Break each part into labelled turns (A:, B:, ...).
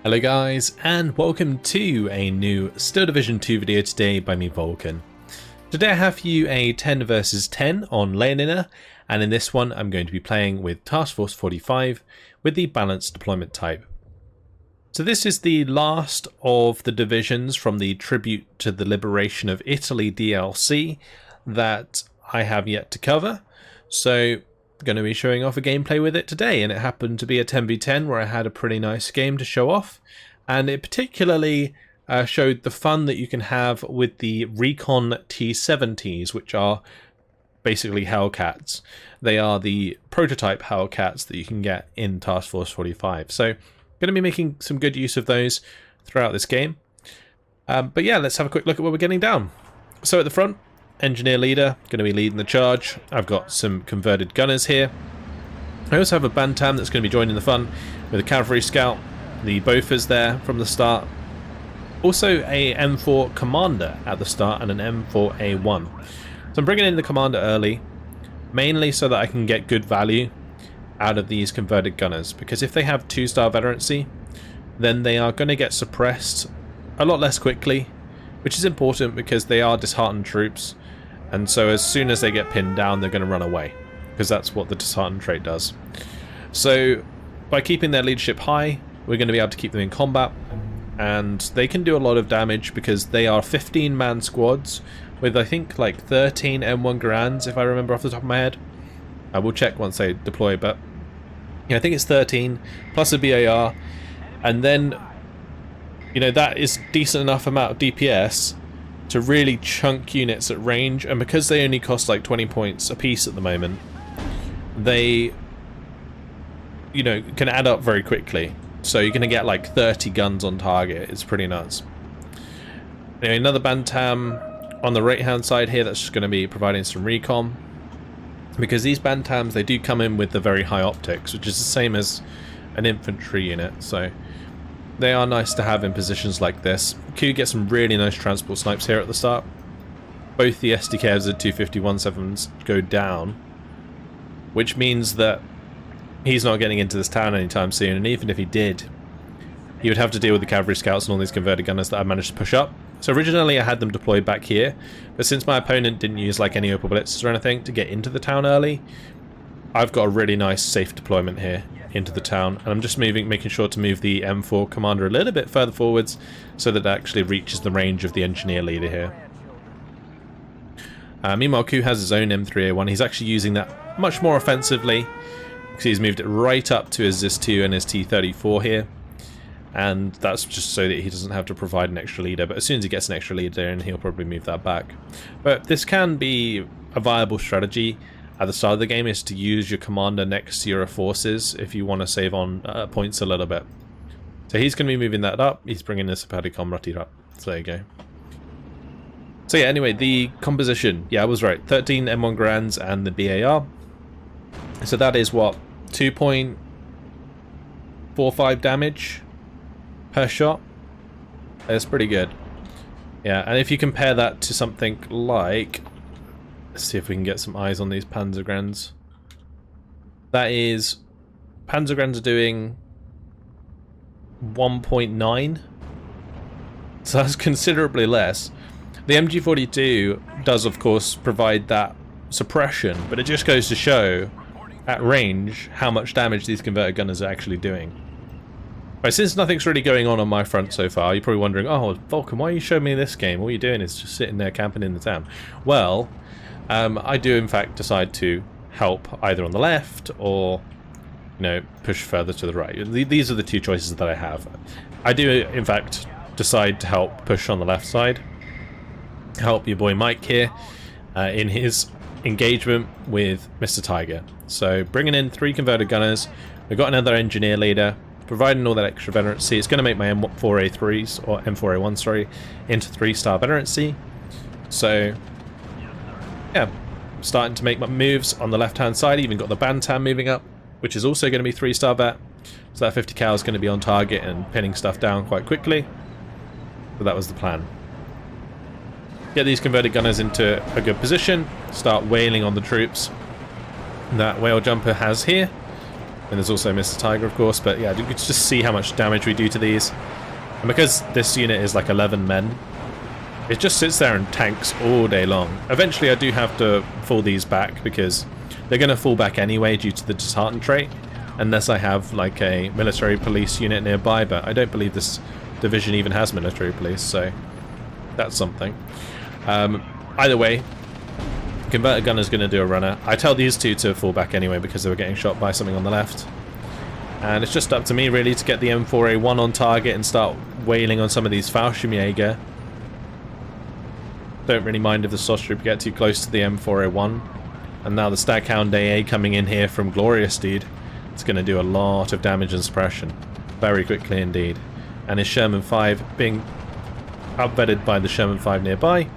A: Hello guys, and welcome to a new Steel Division 2 video today by me, Vulcan. Today I have for you a 10 versus 10 on Lenina, and in this one I'm going to be playing with Task Force 45 with the balanced deployment type. So this is the last of the divisions from the Tribute to the Liberation of Italy DLC that I have yet to cover. So going to be showing off a gameplay with it today, and it happened to be a 10v10 where I had a pretty nice game to show off, and it particularly showed the fun that you can have with the RECON T70s, which are basically Hellcats. They are the prototype Hellcats that you can get in Task Force 45. So going to be making some good use of those throughout this game. But yeah, let's have a quick look at what we're getting down. So at the front, Engineer leader, going to be leading the charge. I've got some converted gunners here. I also have a Bantam that's going to be joining the fun with a cavalry scout, the Bofors there from the start. Also a M4 commander at the start and an M4A1. So I'm bringing in the commander early, mainly so that I can get good value out of these converted gunners, because if they have 2-star veterancy, then they are going to get suppressed a lot less quickly, which is important because they are disheartened troops. And so as soon as they get pinned down, they're going to run away, because that's what the disheartened trait does. So by keeping their leadership high, we're going to be able to keep them in combat, and they can do a lot of damage because they are 15-man squads with, I think, like 13 M1 Garands, if I remember off the top of my head. I will check once they deploy, but yeah, I think it's 13 plus a BAR, and then, you know, that is decent enough amount of DPS to really chunk units at range. And because they only cost like 20 points a piece at the moment, they, you know, can add up very quickly. So you're going to get like 30 guns on target. It's pretty nuts. Anyway, another Bantam on the right hand side here that's just going to be providing some recon, because these Bantams, they do come in with the very high optics, which is the same as an infantry unit. So they are nice to have in positions like this. Q gets some really nice transport snipes here at the start. Both the SDKs at 250-17s go down, which means that he's not getting into this town anytime soon, and even if he did, he would have to deal with the cavalry scouts and all these converted gunners that I managed to push up. So originally I had them deployed back here, but since my opponent didn't use like any Opal Blitzes or anything to get into the town early, I've got a really nice safe deployment here into the town, and I'm just making sure to move the M4 commander a little bit further forwards so that it actually reaches the range of the engineer leader here. Meanwhile, Q has his own M3A1. He's actually using that much more offensively, because he's moved it right up to his ZIS-2 and his T-34 here, and that's just so that he doesn't have to provide an extra leader. But as soon as he gets an extra leader in, he'll probably move that back. But this can be a viable strategy at the start of the game, is to use your commander next to your forces if you want to save on points a little bit. So he's going to be moving that up. He's bringing this Comrati up. So there you go. So yeah, anyway, the composition. Yeah, I was right. 13 M1 Grands and the BAR. So that is what? 2.45 damage per shot. That's pretty good. Yeah, and if you compare that to something like, let's see if we can get some eyes on these Panzergrenz. That is, Panzergrenz are doing 1.9, so that's considerably less. The MG42 does, of course, provide that suppression, but it just goes to show at range how much damage these converted gunners are actually doing. Right, since nothing's really going on my front so far, you're probably wondering, oh, Vulcan, why are you showing me this game? All you're doing is just sitting there camping in the town. Well, I do in fact decide to help either on the left or, you know, push further to the right. These are the two choices that I have. I do in fact decide to help push on the left side, help your boy Mike here in his engagement with Mr. Tiger. So bringing in 3 converted gunners, we've got another engineer leader, providing all that extra veterancy. It's going to make my M4A3s, or M4A1, sorry, into 3-star veterancy. So yeah, starting to make my moves on the left-hand side. Even got the Bantam moving up, which is also going to be 3-star vet. So that 50 cal is going to be on target and pinning stuff down quite quickly. So that was the plan. Get these converted gunners into a good position, start wailing on the troops that Whale Jumper has here. And there's also Mr. Tiger, of course, but yeah, you can just see how much damage we do to these. And because this unit is like 11 men, it just sits there and tanks all day long. Eventually I do have to fall these back because they're going to fall back anyway due to the dishearten trait, unless I have like a military police unit nearby, but I don't believe this division even has military police, so that's something. Either way, converted gunner's going to do a runner. I tell these two to fall back anyway because they were getting shot by something on the left. And it's just up to me really to get the M4A1 on target and start wailing on some of these Fallschirmjäger. Don't really mind if the Sosstrup get too close to the M4A1. And now the Staghound AA coming in here from Glorious Steed. It's going to do a lot of damage and suppression. Very quickly indeed. And his Sherman 5 being outvetted by the Sherman 5 nearby.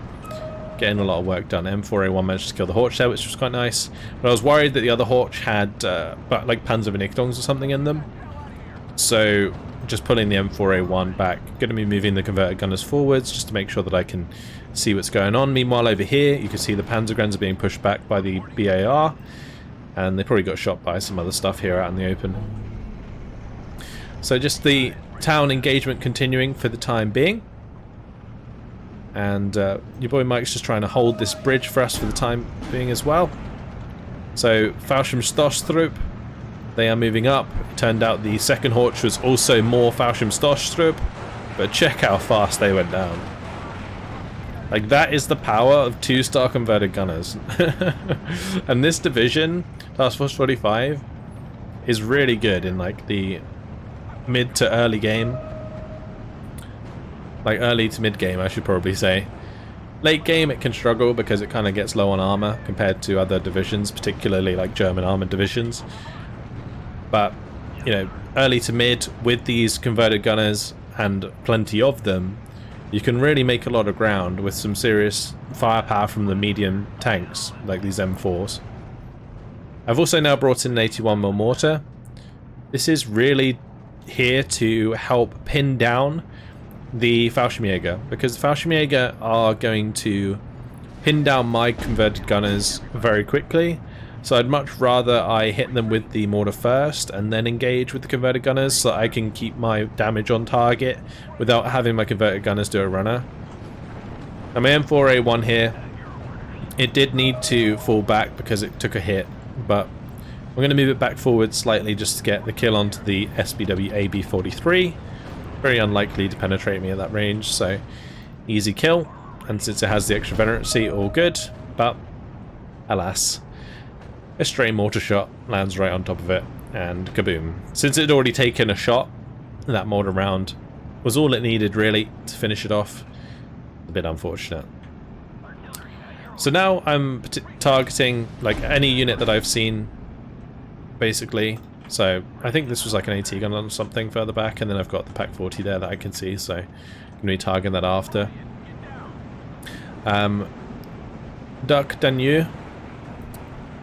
A: Getting a lot of work done. M4A1 managed to kill the Horch there, which was quite nice. But I was worried that the other Horch had like Panzervernichtungs or something in them. So just pulling the M4A1 back. Going to be moving the converted gunners forwards just to make sure that I can see what's going on. Meanwhile over here you can see the Panzergrens are being pushed back by the BAR. And they probably got shot by some other stuff here out in the open. So just the town engagement continuing for the time being. And your boy Mike's just trying to hold this bridge for us for the time being as well. So Fallschirmstostrup, they are moving up. It turned out the second Horch was also more Fallschirmstostrup, but check how fast they went down. Like, that is the power of 2-star converted gunners. And this division, Task Force 45, is really good in like the mid to early game. Like early to mid game, I should probably say. Late game it can struggle because it kind of gets low on armor compared to other divisions, particularly like German armored divisions. But, you know, early to mid with these converted gunners and plenty of them, you can really make a lot of ground with some serious firepower from the medium tanks like these M4s. I've also now brought in an 81mm mortar. This is really here to help pin down the Fallschirmjäger, because the Fallschirmjäger are going to pin down my converted gunners very quickly, so I'd much rather I hit them with the mortar first and then engage with the converted gunners so I can keep my damage on target without having my converted gunners do a runner. And my M4A1 here, it did need to fall back because it took a hit, but I'm going to move it back forward slightly just to get the kill onto the SBW AB43. Very unlikely to penetrate me at that range, so easy kill. And since it has the extra veterancy, all good. But alas, a stray mortar shot lands right on top of it, and kaboom. Since it had already taken a shot, that mortar round was all it needed really to finish it off. A bit unfortunate. So now I'm targeting like any unit that I've seen, basically. So I think this was like an AT gun or something further back, and then I've got the Pack 40 there that I can see, so I'm going to be targeting that after. Duck Danu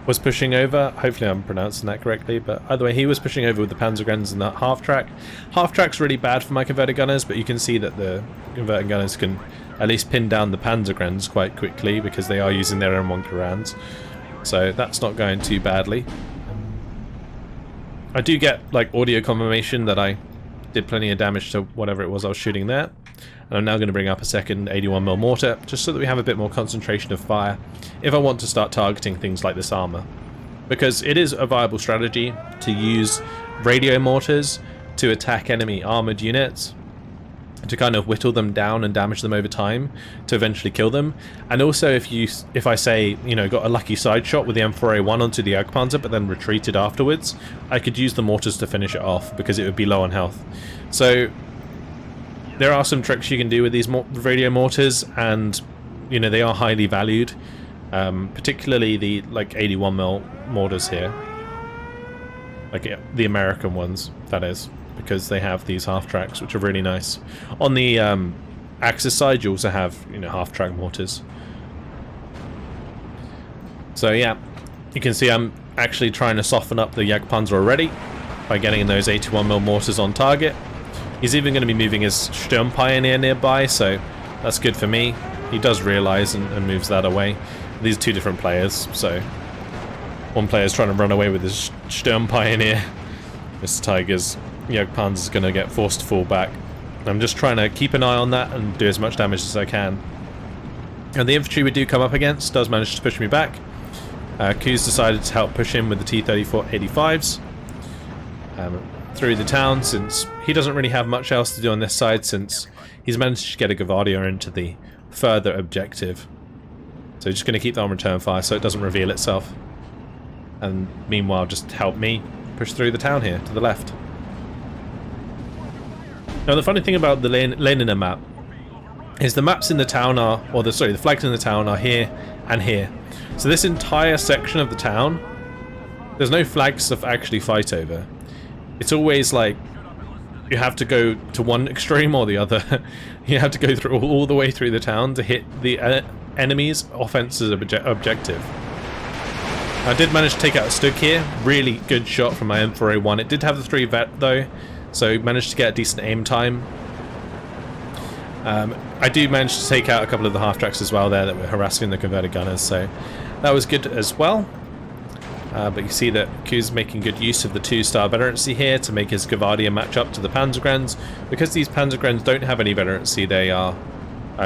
A: was pushing over. Hopefully I'm pronouncing that correctly, but either way, he was pushing over with the Panzergrens and that half track. Half track's really bad for my converted gunners, but you can see that the converted gunners can at least pin down the Panzergrens quite quickly because they are using their M1 Korans. So that's not going too badly. I do get like audio confirmation that I did plenty of damage to whatever it was I was shooting there. And I'm now going to bring up a second 81mm mortar just so that we have a bit more concentration of fire if I want to start targeting things like this armor. Because it is a viable strategy to use radio mortars to attack enemy armored units, to kind of whittle them down and damage them over time to eventually kill them. And also if I say, you know, got a lucky side shot with the M4A1 onto the Jagdpanzer but then retreated afterwards, I could use the mortars to finish it off because it would be low on health. So there are some tricks you can do with these radio mortars, and you know, they are highly valued, particularly the like 81mm mortars here, like the American ones, that is, because they have these half tracks which are really nice. On the Axis side you also have, you know, half track mortars. So yeah, you can see I'm actually trying to soften up the Jagdpanzer already by getting those 81mm mortars on target. He's even going to be moving his Sturm Pioneer nearby, so that's good for me. He does realise and moves that away. These are two different players, so one player's trying to run away with his Sturm Pioneer, Mr. Tiger's Panzer's going to get forced to fall back. I'm just trying to keep an eye on that and do as much damage as I can. And the infantry we do come up against does manage to push me back. Q's decided to help push in with the T-34 85s through the town, since he doesn't really have much else to do on this side, since he's managed to get a Gvardiya into the further objective. So he's just going to keep that on return fire so it doesn't reveal itself. And meanwhile just help me push through the town here to the left. Now the funny thing about the Lenina map is the maps in the town are, or the flags in the town are here and here. So this entire section of the town, there's no flags to actually fight over. It's always like you have to go to one extreme or the other. You have to go through all the way through the town to hit the enemy's offensive objective. I did manage to take out a Stug here. Really good shot from my M4A1. It did have the 3 vet though, so managed to get a decent aim time. I do manage to take out a couple of the half-tracks as well there that were harassing the converted gunners, so that was good as well. But you see that Q's making good use of the 2-star veterancy here to make his Gvardiya match up to the Panzergrens. Because these Panzergrens don't have any veterancy, they are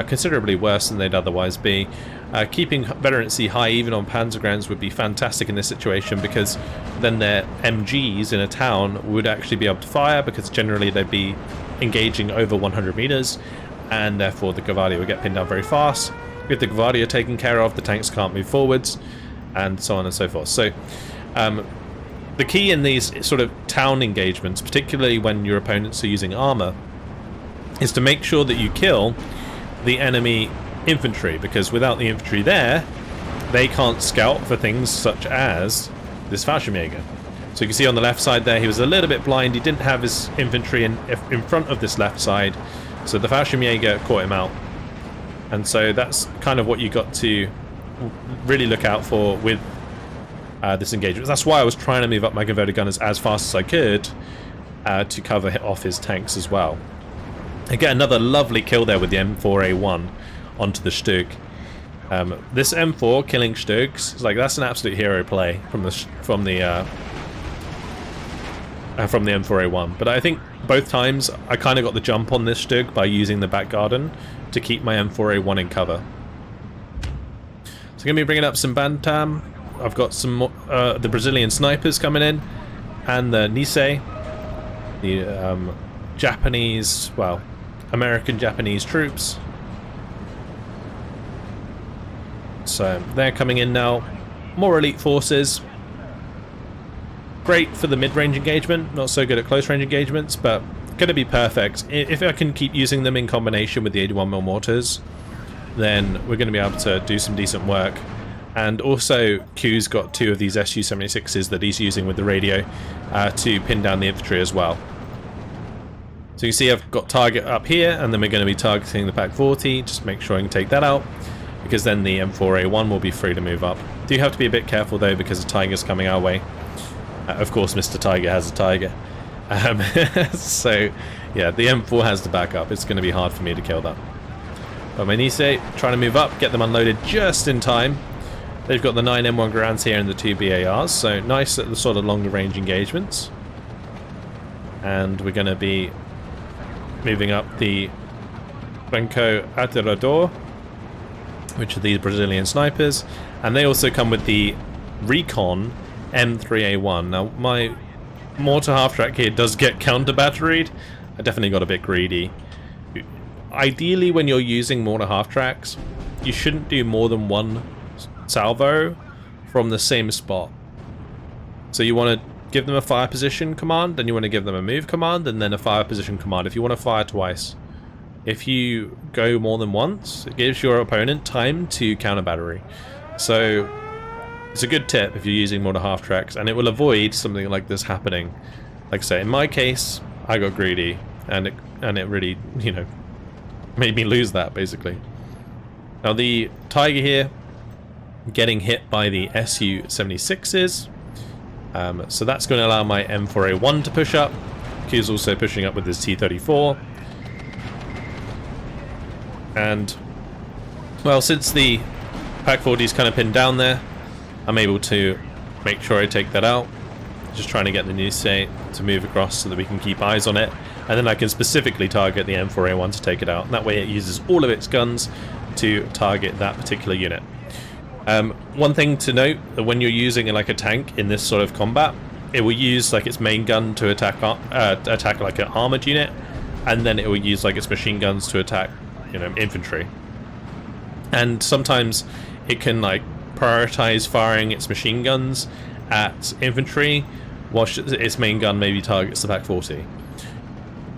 A: considerably worse than they'd otherwise be. Keeping veterancy high even on Panzergrens would be fantastic in this situation, because then their MGs in a town would actually be able to fire, because generally they'd be engaging over 100 meters, and therefore the Gvardiya would get pinned down very fast. With the Gvardiya taken care of, the tanks can't move forwards, and so on and so forth. So the key in these sort of town engagements, particularly when your opponents are using armor, is to make sure that you kill the enemy infantry, because without the infantry there, they can't scout for things such as this Fallschirmjäger. So you can see on the left side there, he was a little bit blind. He didn't have his infantry in front of this left side, so the Fallschirmjäger caught him out. And so that's kind of what you got to really look out for with this engagement. That's why I was trying to move up my converted gunners as fast as I could to cover off his tanks as well. Again, another lovely kill there with the M4A1 onto the Stug. This M4 killing Stugs, that's an absolute hero play from the M4A1. But I think both times I kind of got the jump on this Stug by using the back garden to keep my M4A1 in cover. So I'm going to be bringing up some Bantam. I've got some the Brazilian snipers coming in, and the Nisei, the Japanese, well, American-Japanese troops. So they're coming in now. More elite forces. Great for the mid-range engagement, not so good at close-range engagements, but going to be perfect. If I can keep using them in combination with the 81mm mortars, then we're going to be able to do some decent work. And also, Q's got 2 of these Su-76s that he's using with the radio to pin down the infantry as well. So you see I've got target up here, and then we're going to be targeting the Pak 40, just make sure I can take that out, because then the M4A1 will be free to move up. Do have to be a bit careful though, because the Tiger's coming our way. Of course, Mr. Tiger has a Tiger. So yeah, the M4 has to back up. It's going to be hard for me to kill that. But my Nisei trying to move up, get them unloaded just in time. They've got the 9 M1 Garands here and the 2 BARs, so nice at the sort of longer range engagements. And we're going to be moving up the Branco Atirador, which are these Brazilian snipers, and they also come with the RECON M3A1. Now my mortar half-track here does get counter-batteried. I definitely got a bit greedy. Ideally, when you're using mortar half-tracks, you shouldn't do more than 1 salvo from the same spot. So you want to give them a fire position command, then you want to give them a move command, and then a fire position command if you want to fire twice. If you go more than once, it gives your opponent time to counter battery. So it's a good tip if you're using mortar half tracks, and it will avoid something like this happening. Like I say, in my case, I got greedy, and it really, you know, made me lose that basically. Now the Tiger here getting hit by the Su-76s, so that's going to allow my M4A1 to push up. Q's also pushing up with his T-34. And, well, since the Pak 40 is kind of pinned down there, I'm able to make sure I take that out. just trying to get the new state to move across so that we can keep eyes on it, and then I can specifically target the M4A1 to take it out. And that way it uses all of its guns to target that particular unit. One thing to note, that when you're using like a tank in this sort of combat, it will use like its main gun to attack like an armored unit, and then it will use like its machine guns to attack, you know, infantry. And sometimes it can like prioritize firing its machine guns at infantry, whilst its main gun maybe targets the back 40.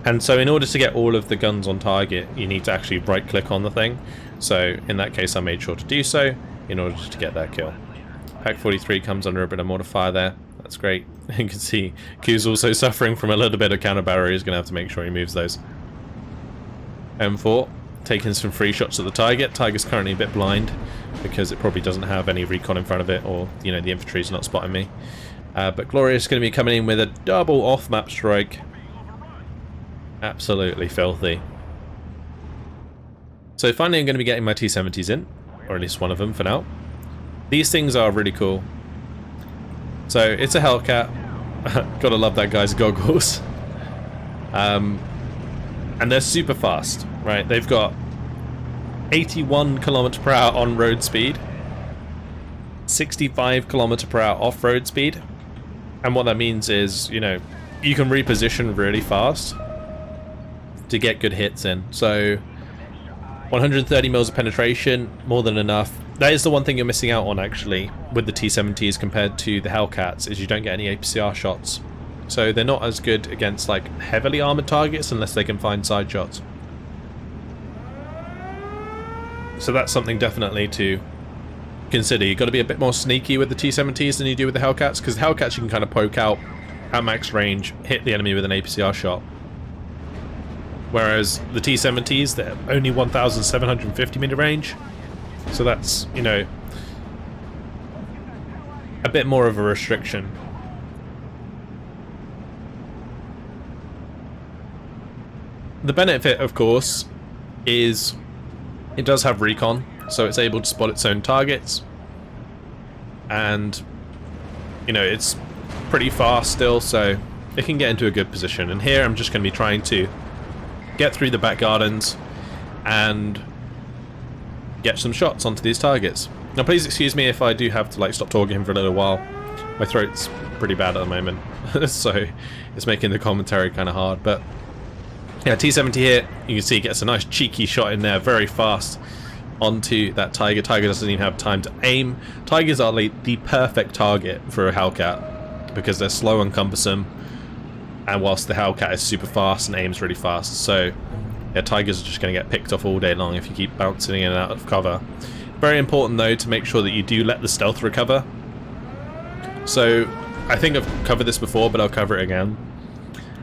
A: And so in order to get all of the guns on target, you need to actually right click on the thing. So in that case I made sure to do so in order to get that kill. Pack 43 comes under a bit of mortar fire there. That's great. You can see Q's also suffering from a little bit of counter battery. He's going to have to make sure he moves those. M4 taking some free shots at the Tiger. Tiger's currently a bit blind because it probably doesn't have any recon in front of it, or, you know, the infantry's not spotting me. But Glorious is going to be coming in with a double off-map strike. Absolutely filthy. So finally I'm going to be getting my T-70s in, or at least one of them for now. These things are really cool. So it's a Hellcat. Gotta love that guy's goggles. And they're super fast, right? They've got 81 km/h on-road speed, 65 km/h off-road speed. And what that means is, you know, you can reposition really fast to get good hits in. So 130 mils of penetration, more than enough. That is the one thing you're missing out on actually with the T-70s compared to the Hellcats, is you don't get any APCR shots. So they're not as good against like heavily armored targets unless they can find side shots. So that's something definitely to consider. You've got to be a bit more sneaky with the T-70s than you do with the Hellcats, because the Hellcats you can kind of poke out at max range, hit the enemy with an APCR shot. Whereas the T-70s, they're only 1,750 meter range. So that's, you know, a bit more of a restriction. The benefit, of course, is it does have recon, so it's able to spot its own targets. And, you know, it's pretty fast still, so it can get into a good position. And here I'm just going to be trying to get through the back gardens and get some shots onto these targets. Now please excuse me if I do have to like stop talking for a little while. My throat's pretty bad at the moment, so it's making the commentary kind of hard. But yeah, T-70 here, you can see it gets a nice cheeky shot in there very fast onto that Tiger. Tiger doesn't even have time to aim. Tigers are like the perfect target for a Hellcat because they're slow and cumbersome, and whilst the Hellcat is super fast and aims really fast. So yeah, Tigers are just going to get picked off all day long if you keep bouncing in and out of cover. Very important though to make sure that you do let the stealth recover. So I think I've covered this before, but I'll cover it again.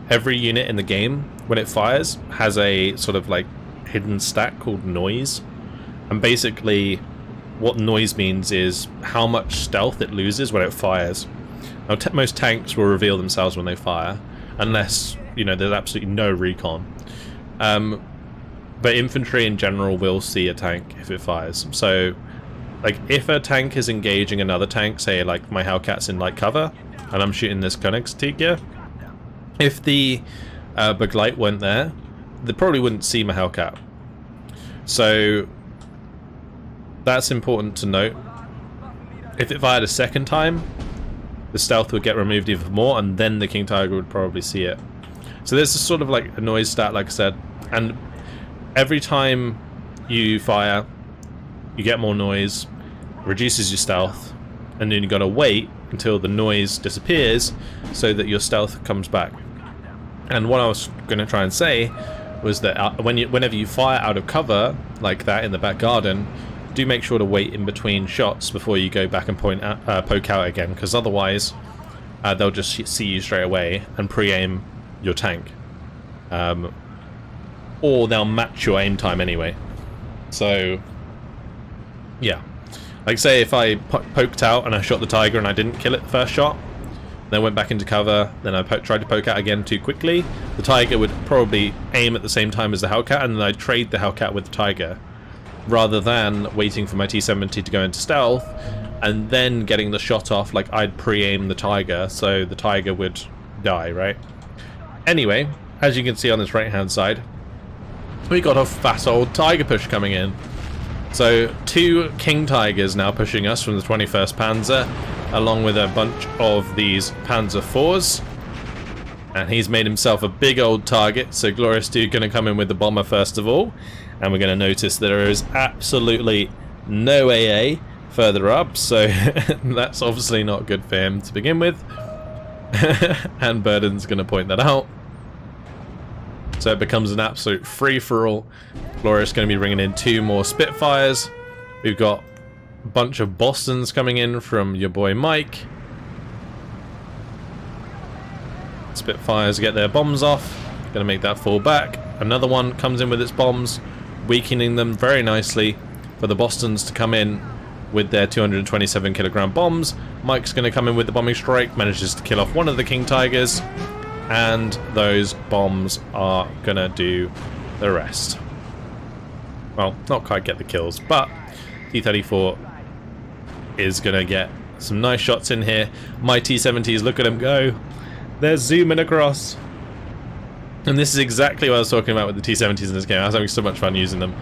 A: Every unit in the game, when it fires, has a sort of like hidden stat called noise. And basically what noise means is how much stealth it loses when it fires. Now most tanks will reveal themselves when they fire, unless, you know, there's absolutely no recon. But infantry in general will see a tank if it fires. So like if a tank is engaging another tank, say like my Hellcat's in light cover and I'm shooting this Conquest here, if the Battlegroup went there, they probably wouldn't see my Hellcat. So that's important to note. If it fired a second time, the stealth would get removed even more, and then the King Tiger would probably see it. So there's a sort of like a noise stat, like I said, and every time you fire, you get more noise, reduces your stealth, and then you got to wait until the noise disappears so that your stealth comes back. And what I was going to try and say was that whenever you fire out of cover like that in the back garden, do make sure to wait in between shots before you go back and poke out again, because otherwise they'll just see you straight away and pre-aim your tank. Or they'll match your aim time anyway. So yeah, like say if I poked out and I shot the Tiger and I didn't kill it the first shot, then went back into cover, then I tried to poke out again too quickly, the Tiger would probably aim at the same time as the Hellcat, and then I'd trade the Hellcat with the Tiger, rather than waiting for my T-70 to go into stealth and then getting the shot off, like I'd pre-aim the Tiger, so the Tiger would die, right? Anyway, as you can see on this right-hand side, we got a fat old Tiger push coming in. So 2 King Tigers now pushing us from the 21st Panzer, along with a bunch of these Panzer IVs. And he's made himself a big old target, so Glorious Dude going to come in with the bomber first of all. And we're going to notice that there is absolutely no AA further up, so that's obviously not good for him to begin with. And Burden's going to point that out. So it becomes an absolute free-for-all. Glorious going to be bringing in 2 more Spitfires. We've got a bunch of Bostons coming in from your boy Mike. Spitfires get their bombs off. Going to make that fall back. Another one comes in with its bombs, weakening them very nicely for the Bostons to come in with their 227 kilogram bombs. Mike's going to come in with the bombing strike, manages to kill off one of the King Tigers, and those bombs are going to do the rest. Well, not quite get the kills, but T-34 is going to get some nice shots in here. My T-70s, look at them go. They're zooming across. And this is exactly what I was talking about with the T-70s in this game. I was having so much fun using them.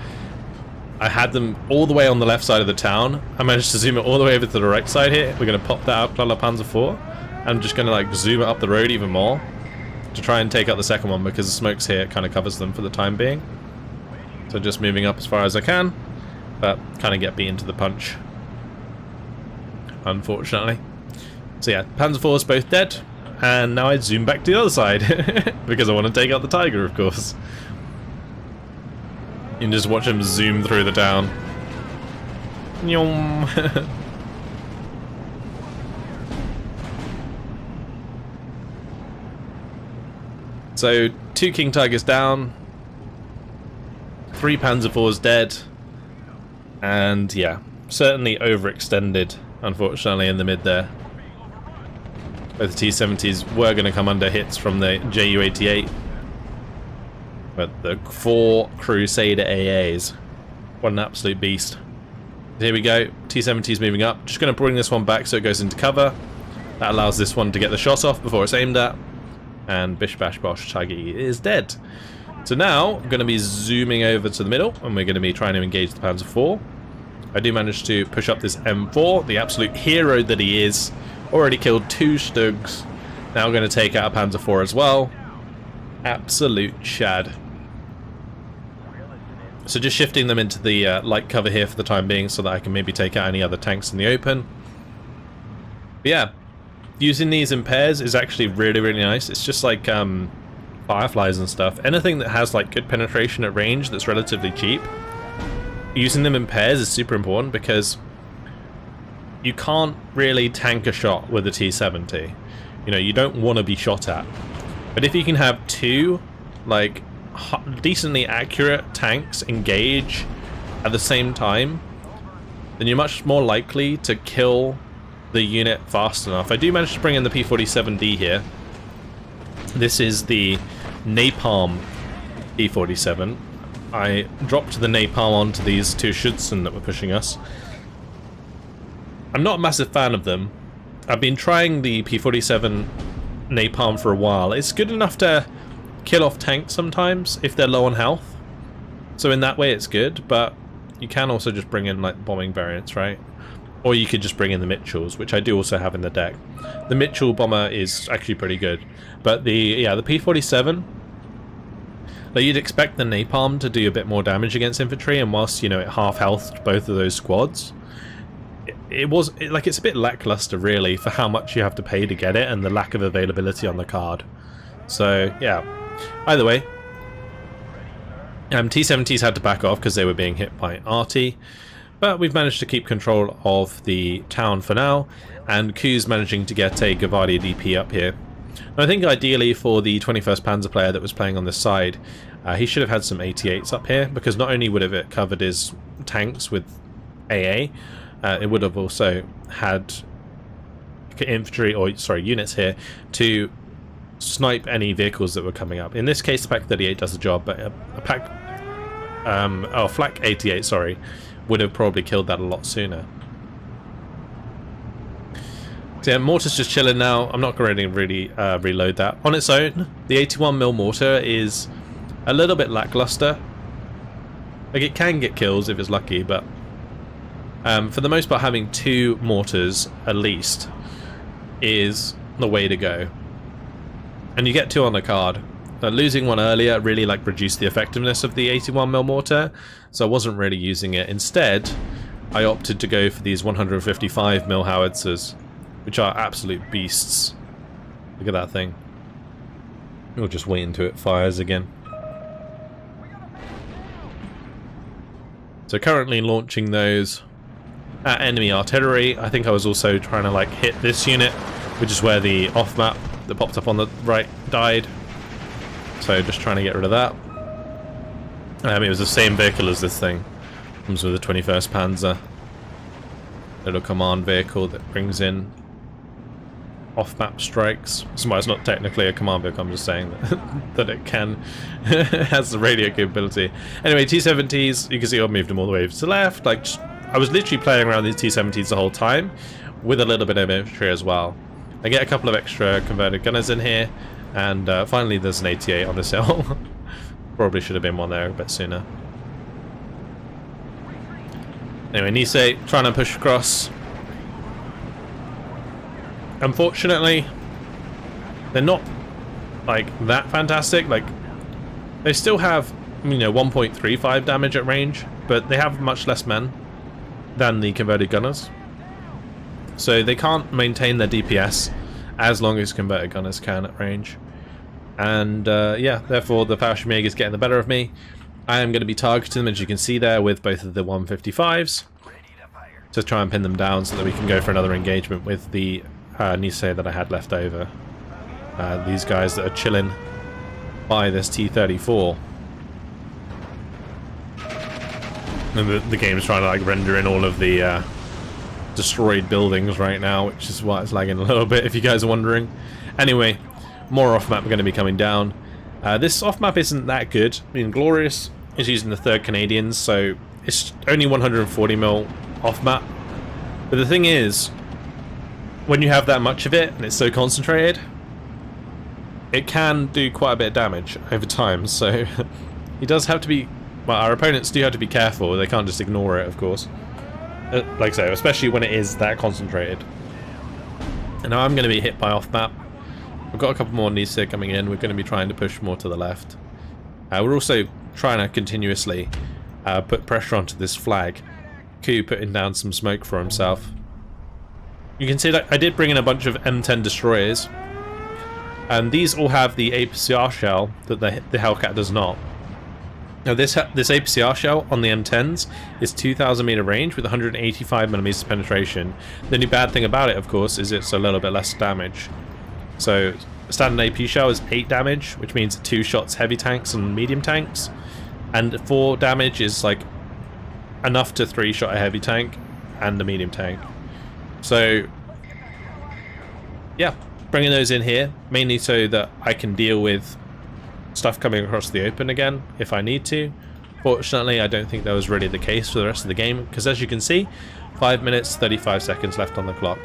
A: I had them all the way on the left side of the town. I managed to zoom it all the way over to the right side here. We're going to pop that out, Panzer IV. I'm just going to like zoom it up the road even more to try and take out the second one, because the smokes here kind of covers them for the time being. So just moving up as far as I can, but kind of get beaten to the punch, unfortunately. So yeah, Panzer IV's both dead. And now I zoom back to the other side because I want to take out the Tiger, of course. You can just watch him zoom through the town. So 2 King Tigers down, 3 Panzer IVs dead, and yeah, certainly overextended, unfortunately, in the mid there. Both the T-70s were going to come under hits from the Ju-88, but the 4 Crusader AAs, what an absolute beast. Here we go, T-70s moving up, just going to bring this one back so it goes into cover. That allows this one to get the shot off before it's aimed at, and bish bash bosh, Tiger is dead. So now I'm going to be zooming over to the middle, and we're going to be trying to engage the Panzer IV. I do manage to push up this M4, the absolute hero that he is. Already killed 2 Stugs. Now going to take out a Panzer IV as well. Absolute shad. So just shifting them into the light cover here for the time being, so that I can maybe take out any other tanks in the open. But yeah, using these in pairs is actually really, really nice. It's just like Fireflies and stuff. Anything that has like good penetration at range that's relatively cheap, using them in pairs is super important, because you can't really tank a shot with a T-70. You know, you don't want to be shot at. But if you can have 2, like, decently accurate tanks engage at the same time, then you're much more likely to kill the unit fast enough. I do manage to bring in the P-47D here. This is the Napalm P-47. I dropped the Napalm onto these 2 Schutzen that were pushing us. I'm not a massive fan of them. I've been trying the P-47 Napalm for a while. It's good enough to kill off tanks sometimes if they're low on health. So in that way it's good, but you can also just bring in like bombing variants, right? Or you could just bring in the Mitchells, which I do also have in the deck. The Mitchell bomber is actually pretty good. But the P-47, like, you'd expect the Napalm to do a bit more damage against infantry, and whilst, you know, it half healthed both of those squads, it's a bit lackluster really for how much you have to pay to get it and the lack of availability on the card. So yeah, either way, T-70s had to back off because they were being hit by RT, but we've managed to keep control of the town for now, and Q's managing to get a Gavardia DP up here. I think ideally for the 21st Panzer player that was playing on this side, he should have had some 88s up here, because not only would have it covered his tanks with AA, it would have also had infantry, or sorry, units here to snipe any vehicles that were coming up. In this case, the Pack 38 does the job, but Flak 88, sorry, would have probably killed that a lot sooner. So yeah, Mortar's just chilling now. I'm not going to really reload that. On its own, the 81mm Mortar is a little bit lackluster. Like, it can get kills if it's lucky, but for the most part, having 2 mortars at least is the way to go. And you get 2 on the card. Losing one earlier really like reduced the effectiveness of the 81mm mortar, so I wasn't really using it. Instead, I opted to go for these 155mm howitzers, which are absolute beasts. Look at that thing. We'll just wait until it fires again. So currently launching those at enemy artillery. I think I was also trying to like hit this unit, which is where the off map that popped up on the right died. So just trying to get rid of that. It was the same vehicle as this thing. Comes with the 21st Panzer. Little command vehicle that brings in off-map strikes. So it's not technically a command vehicle, I'm just saying that, that it can has the radio capability. Anyway, T-70s, you can see I've moved them all the way to the left. Like, I was literally playing around these T-70s the whole time, with a little bit of infantry as well. I get a couple of extra converted gunners in here, and finally there's an 88 on this hill. Probably should have been one there a bit sooner. Anyway, Nisei trying to push across. Unfortunately, they're not like that fantastic. Like, they still have, you know, 1.35 damage at range, but they have much less men than the converted gunners, so they can't maintain their DPS as long as converted gunners can at range. And yeah, therefore the Fallschirmjäger is getting the better of me. I am going to be targeting them, as you can see there, with both of the 155s to try and pin them down so that we can go for another engagement with the Nisei that I had left over. These guys that are chilling by this T-34. And the game's trying to like render in all of the destroyed buildings right now, which is why it's lagging a little bit, if you guys are wondering. Anyway, more off-map are going to be coming down. This off-map isn't that good. I mean, Glorious is using the 3rd Canadians, so it's only 140mm off-map. But the thing is, when you have that much of it and it's so concentrated, it can do quite a bit of damage over time. So he does have to be, well, our opponents do have to be careful. They can't just ignore it, of course. Like I say, especially when it is that concentrated. And now I'm going to be hit by off-map. We've got a couple more Nisei coming in. We're going to be trying to push more to the left. We're also trying to continuously put pressure onto this flag. Ku putting down some smoke for himself. You can see that I did bring in a bunch of M10 destroyers, and these all have the APCR shell that the Hellcat does not. Now this APCR shell on the M10s is 2,000 meter range with 185 millimeters penetration. The only bad thing about it, of course, is it's a little bit less damage. So standard AP shell is 8 damage, which means 2 shots heavy tanks and medium tanks, and 4 damage is like enough to 3-shot a heavy tank and a medium tank. So yeah, bringing those in here mainly so that I can deal with stuff coming across the open again if I need to. Fortunately, I don't think that was really the case for the rest of the game, because as you can see, 5 minutes 35 seconds left on the clock.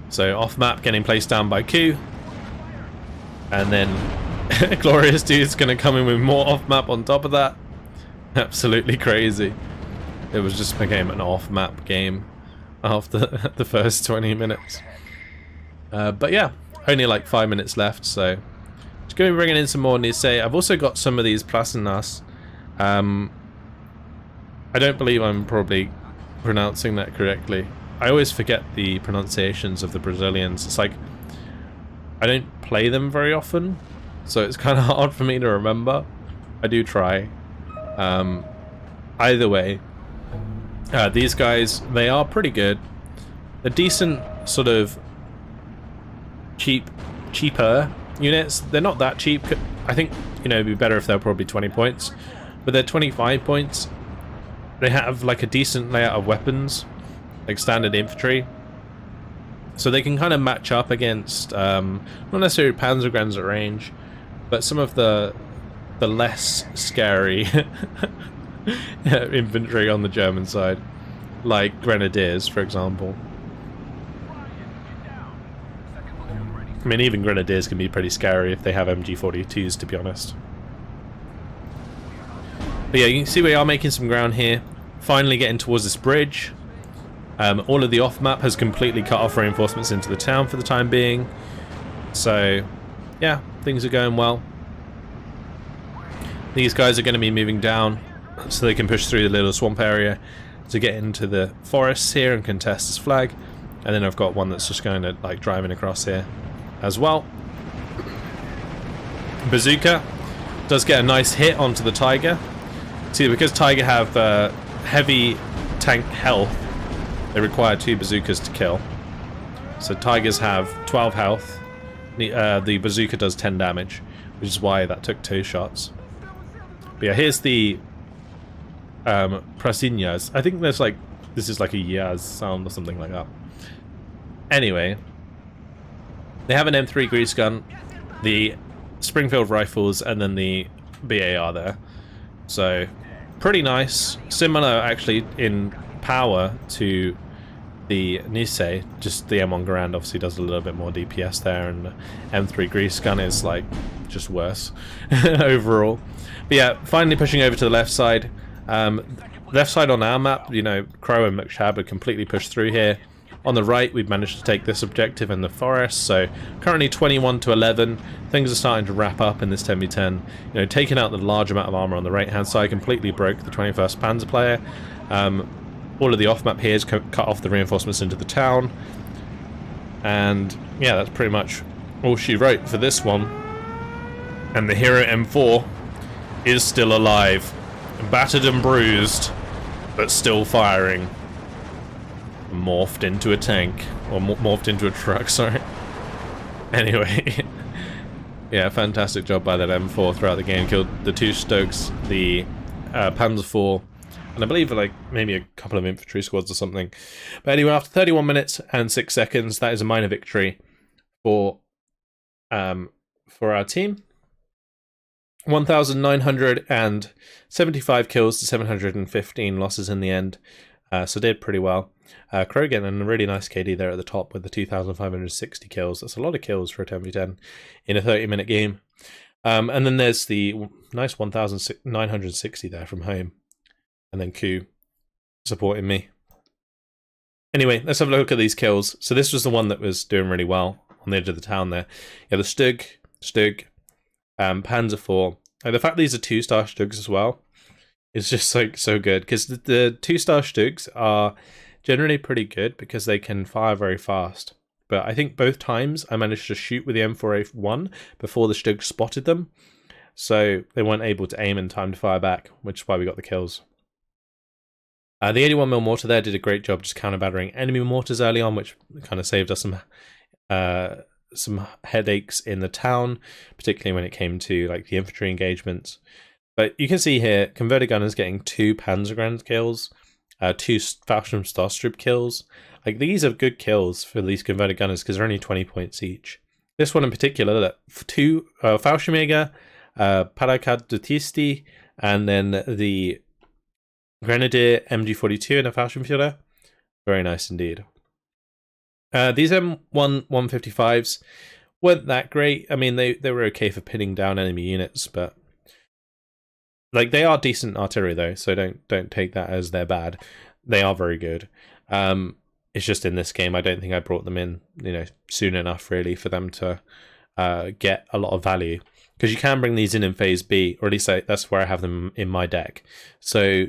A: So off map getting placed down by Ku, and then Glorious Dude's gonna come in with more off map on top of that. Absolutely crazy. It was just became an off map game after the first 20 minutes. But yeah, only like 5 minutes left, so just going to be bringing in some more Nisei. I've also got some of these Placenas. I don't believe I'm probably pronouncing that correctly. I always forget the pronunciations of the Brazilians. It's like I don't play them very often, so it's kind of hard for me to remember. I do try. Either way, these guys, they are pretty good. They're decent, sort of cheaper units. They're not that cheap. I think, you know, it'd be better if they were probably 20 points, but they're 25 points. They have like a decent layout of weapons, like standard infantry, so they can kind of match up against not necessarily Panzergrens at range, but some of the less scary infantry on the German side, like Grenadiers, for example. I mean, even Grenadiers can be pretty scary if they have MG42s, to be honest. But yeah, you can see we are making some ground here. Finally getting towards this bridge. All of the off-map has completely cut off reinforcements into the town for the time being. So, yeah, things are going well. These guys are going to be moving down so they can push through the little swamp area to get into the forests here and contest this flag. And then I've got one that's just going to like driving across here as well. Bazooka does get a nice hit onto the Tiger. See, because Tiger have heavy tank health, they require 2 bazookas to kill. So Tigers have 12 health. The bazooka does 10 damage, which is why that took 2 shots. But yeah, here's the Prasinyas. I think there's like, this is like a Yaz sound or something like that. Anyway, they have an M3 grease gun, the Springfield rifles, and then the BAR there. So, pretty nice. Similar, actually, in power to the Nisei. Just the M1 Garand obviously does a little bit more DPS there, and the M3 grease gun is, like, just worse overall. But yeah, finally pushing over to the left side. Left side on our map, you know, Crow and McShab are completely pushed through here. On the right, we've managed to take this objective in the forest, so currently 21 to 11. Things are starting to wrap up in this 10v10. You know, taking out the large amount of armor on the right-hand side completely broke the 21st Panzer player. All of the off-map here has cut off the reinforcements into the town. And yeah, that's pretty much all she wrote for this one. And the hero M4 is still alive. Battered and bruised, but still firing. Morphed into a tank, or morphed into a truck, sorry. Anyway, yeah, fantastic job by that M4 throughout the game. Killed the 2 Stokes, the Panzer IV, and I believe like maybe a couple of infantry squads or something. But anyway, after 31 minutes and 6 seconds, that is a minor victory for our team. 1,975 kills to 715 losses in the end. So did pretty well. Crow getting a really nice KD there at the top with the 2,560 kills. That's a lot of kills for a 10v10 in a 30-minute game. And then there's the nice 1,960 there from home. And then Q supporting me. Anyway, let's have a look at these kills. So this was the one that was doing really well on the edge of the town there. Yeah, the Stug, Panzer IV. And the fact these are 2-star Stugs as well is just like so good, because the 2-star Stugs are generally pretty good because they can fire very fast. But I think both times I managed to shoot with the M4A1 before the Stug spotted them, so they weren't able to aim in time to fire back, which is why we got the kills. The 81mm mortar there did a great job just counter-battering enemy mortars early on, which kind of saved us some headaches in the town, particularly when it came to like the infantry engagements. But you can see here, Converted Gunners getting 2 Panzergrenadier kills, 2 Fallschirm Starstrip kills. Like, these are good kills for these Converted Gunners because they're only 20 points each. This one in particular, that 2 Fallschirmjäger, Paracadutisti, and then the Grenadier MG42 and a Fallschirmführer. Very nice indeed. These M1 155s weren't that great. I mean, they were okay for pinning down enemy units, but like, they are decent artillery though, so don't take that as they're bad. They are very good. It's just in this game, I don't think I brought them in, you know, soon enough really for them to get a lot of value. Because you can bring these in phase B, or at least that's where I have them in my deck. So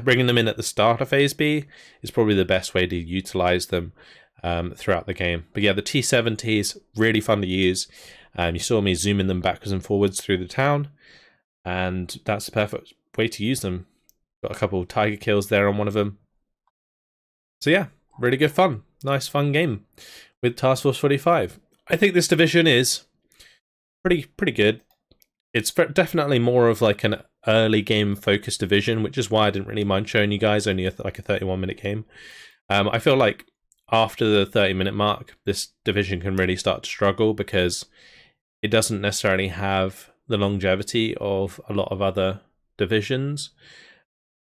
A: bringing them in at the start of phase B is probably the best way to utilize them throughout the game. But yeah, the T-70s, really fun to use. You saw me zooming them backwards and forwards through the town, and that's the perfect way to use them. Got a couple of Tiger kills there on one of them. So yeah, really good fun. Nice fun game with Task Force 45. I think this division is pretty good. It's definitely more of like an early game focused division, which is why I didn't really mind showing you guys only like a 31-minute game. I feel like after the 30-minute mark, this division can really start to struggle because it doesn't necessarily have the longevity of a lot of other divisions.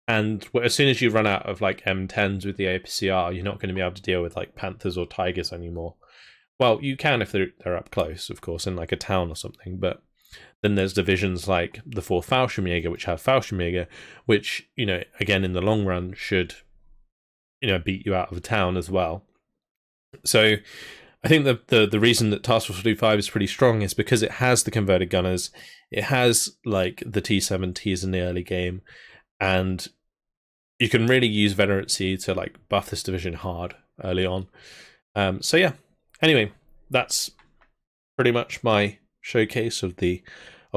A: And as soon as you run out of like M10s with the APCR, you're not going to be able to deal with like Panthers or Tigers anymore. well, you can if they're up close, of course, in like a town or something, but then there's divisions like the 4th Fallschirmjäger, which have Fallschirmjäger, which, you know, again, in the long run should, you know, beat you out of a town as well. So I think the reason that Task Force 45 is pretty strong is because it has the converted gunners, it has like the T-70s in the early game, and you can really use veterancy to like buff this division hard early on. So yeah, anyway, that's pretty much my showcase of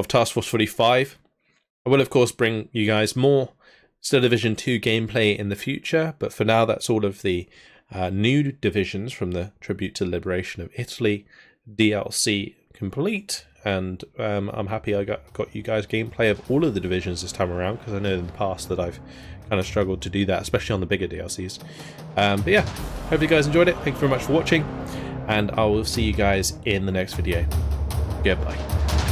A: Task Force 45. I will of course bring you guys more Steel Division 2 gameplay in the future, but for now that's all of the new divisions from the Tribute to the Liberation of Italy DLC complete, and I'm happy I got you guys gameplay of all of the divisions this time around, because I know in the past that I've kind of struggled to do that, especially on the bigger DLCs. But yeah, hope you guys enjoyed it. Thank you very much for watching, and I will see you guys in the next video. Goodbye.